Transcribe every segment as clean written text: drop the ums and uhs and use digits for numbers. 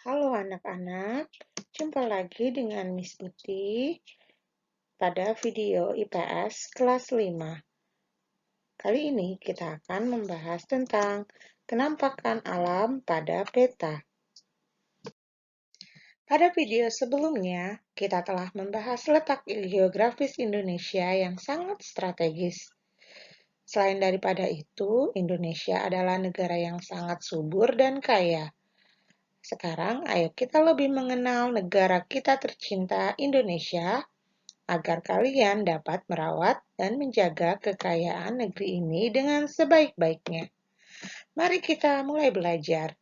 Halo anak-anak, jumpa lagi dengan Miss Muti pada video IPS kelas 5. Kali ini kita akan membahas tentang penampakan alam pada peta. Pada video sebelumnya, kita telah membahas letak geografis Indonesia yang sangat strategis. Selain daripada itu, Indonesia adalah negara yang sangat subur dan kaya. Sekarang, ayo kita lebih mengenal negara kita tercinta, Indonesia, agar kalian dapat merawat dan menjaga kekayaan negeri ini dengan sebaik-baiknya. Mari kita mulai belajar.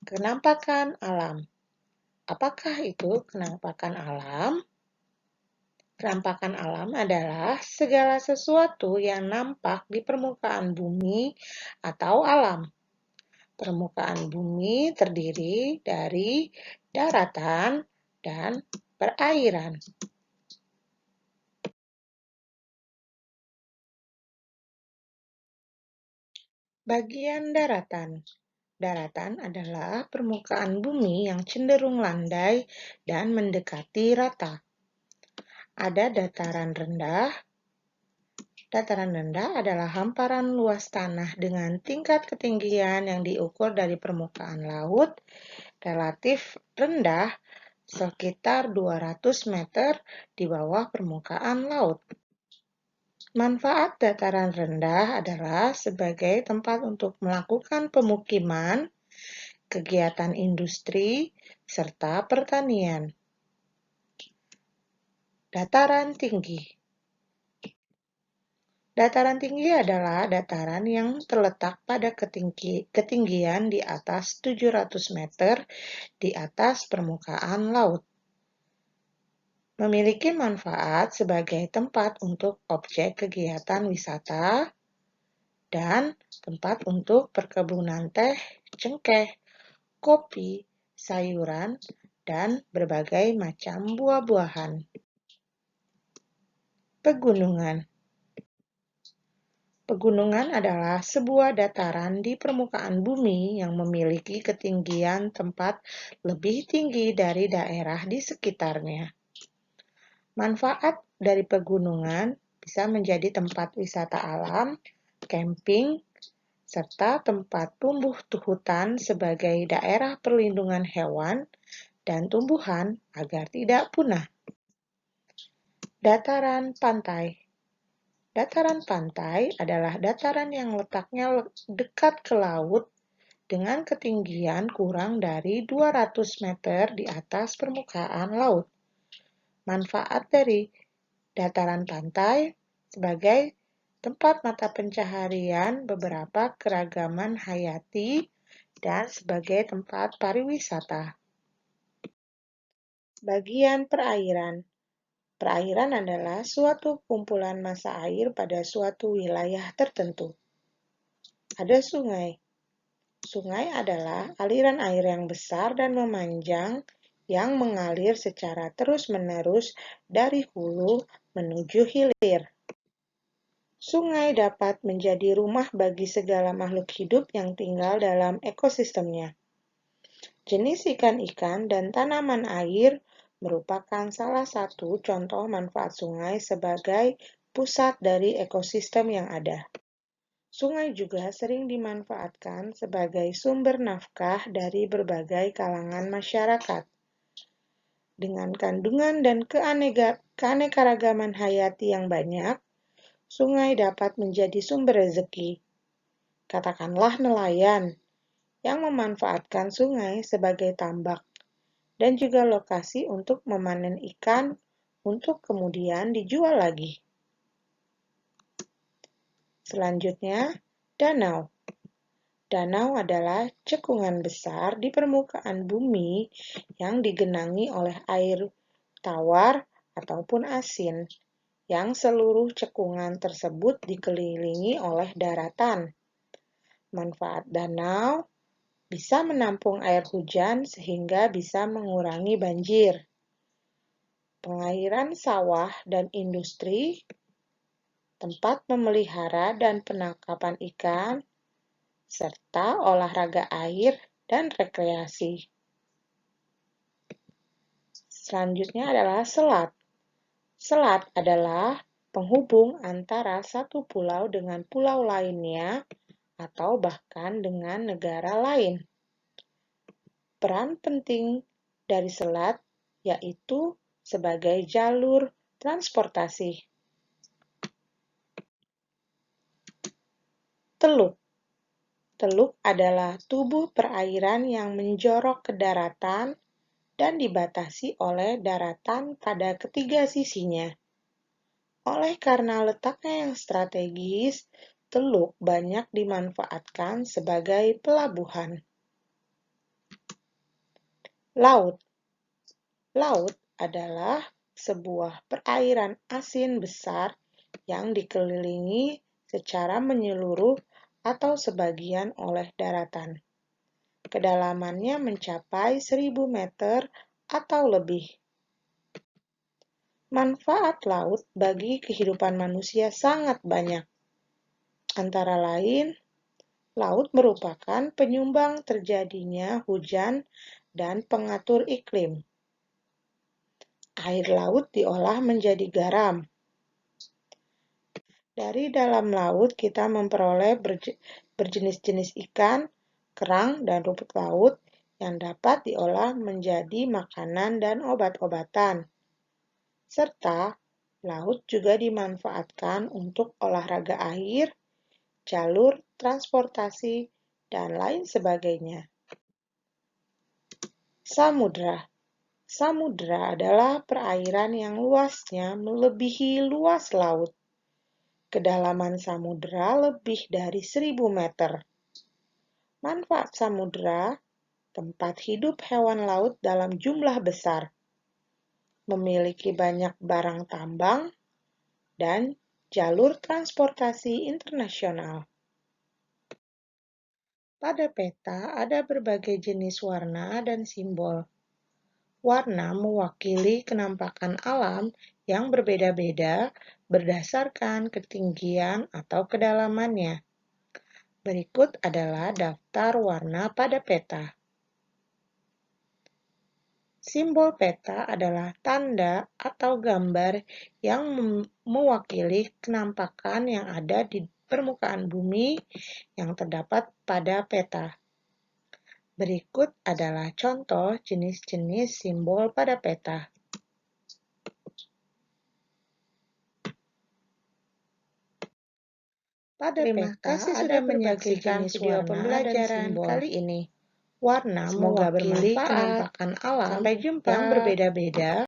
Kenampakan alam. Apakah itu kenampakan alam? Kenampakan alam adalah segala sesuatu yang nampak di permukaan bumi atau alam. Permukaan bumi terdiri dari daratan dan perairan. Bagian daratan. Daratan adalah permukaan bumi yang cenderung landai dan mendekati rata. Ada dataran rendah. Dataran rendah adalah hamparan luas tanah dengan tingkat ketinggian yang diukur dari permukaan laut relatif rendah sekitar 200 meter di bawah permukaan laut. Manfaat dataran rendah adalah sebagai tempat untuk melakukan pemukiman, kegiatan industri, serta pertanian. Dataran tinggi. Dataran tinggi adalah dataran yang terletak pada ketinggian di atas 700 meter di atas permukaan laut. Memiliki manfaat sebagai tempat untuk objek kegiatan wisata dan tempat untuk perkebunan teh, cengkeh, kopi, sayuran, dan berbagai macam buah-buahan. Pegunungan. Pegunungan adalah sebuah dataran di permukaan bumi yang memiliki ketinggian tempat lebih tinggi dari daerah di sekitarnya. Manfaat dari pegunungan bisa menjadi tempat wisata alam, camping, serta tempat tumbuh hutan sebagai daerah perlindungan hewan dan tumbuhan agar tidak punah. Dataran pantai. Dataran pantai adalah dataran yang letaknya dekat ke laut dengan ketinggian kurang dari 200 meter di atas permukaan laut. Manfaat dari dataran pantai sebagai tempat mata pencaharian beberapa keragaman hayati dan sebagai tempat pariwisata. Bagian perairan. Perairan adalah suatu kumpulan massa air pada suatu wilayah tertentu. Ada sungai. Sungai adalah aliran air yang besar dan memanjang yang mengalir secara terus-menerus dari hulu menuju hilir. Sungai dapat menjadi rumah bagi segala makhluk hidup yang tinggal dalam ekosistemnya. Jenis ikan-ikan dan tanaman air merupakan salah satu contoh manfaat sungai sebagai pusat dari ekosistem yang ada. Sungai juga sering dimanfaatkan sebagai sumber nafkah dari berbagai kalangan masyarakat. Dengan kandungan dan keanekaragaman hayati yang banyak, sungai dapat menjadi sumber rezeki. Katakanlah nelayan yang memanfaatkan sungai sebagai tambak dan juga lokasi untuk memanen ikan untuk kemudian dijual lagi. Selanjutnya, danau. Danau adalah cekungan besar di permukaan bumi yang digenangi oleh air tawar ataupun asin, yang seluruh cekungan tersebut dikelilingi oleh daratan. Manfaat danau bisa menampung air hujan sehingga bisa mengurangi banjir. Pengairan sawah dan industri, tempat memelihara dan penangkapan ikan, serta olahraga air dan rekreasi. Selanjutnya adalah selat. Selat adalah penghubung antara satu pulau dengan pulau lainnya atau bahkan dengan negara lain. Peran penting dari selat yaitu sebagai jalur transportasi. Teluk. Teluk adalah tubuh perairan yang menjorok ke daratan dan dibatasi oleh daratan pada ketiga sisinya. Oleh karena letaknya yang strategis, teluk banyak dimanfaatkan sebagai pelabuhan. Laut. Laut adalah sebuah perairan asin besar yang dikelilingi secara menyeluruh atau sebagian oleh daratan. Kedalamannya mencapai 1.000 meter atau lebih. Manfaat laut bagi kehidupan manusia sangat banyak. Antara lain, laut merupakan penyumbang terjadinya hujan dan pengatur iklim. Air laut diolah menjadi garam. Dari dalam laut kita memperoleh berjenis-jenis ikan, kerang, dan rumput laut yang dapat diolah menjadi makanan dan obat-obatan. Serta laut juga dimanfaatkan untuk olahraga air, jalur transportasi, dan lain sebagainya. Samudra. Samudra adalah perairan yang luasnya melebihi luas laut. Kedalaman samudra lebih dari 1.000 meter. Manfaat samudra, tempat hidup hewan laut dalam jumlah besar, memiliki banyak barang tambang, dan jalur transportasi internasional. Pada peta ada berbagai jenis warna dan simbol. Warna mewakili kenampakan alam yang berbeda-beda berdasarkan ketinggian atau kedalamannya. Berikut adalah daftar warna pada peta. Simbol peta adalah tanda atau gambar yang mewakili kenampakan yang ada di permukaan bumi yang terdapat pada peta. Berikut adalah contoh jenis-jenis simbol pada peta. Terima kasih sudah menyaksikan video pembelajaran kali ini. Warna mewakili kenampakan alam yang berbeda-beda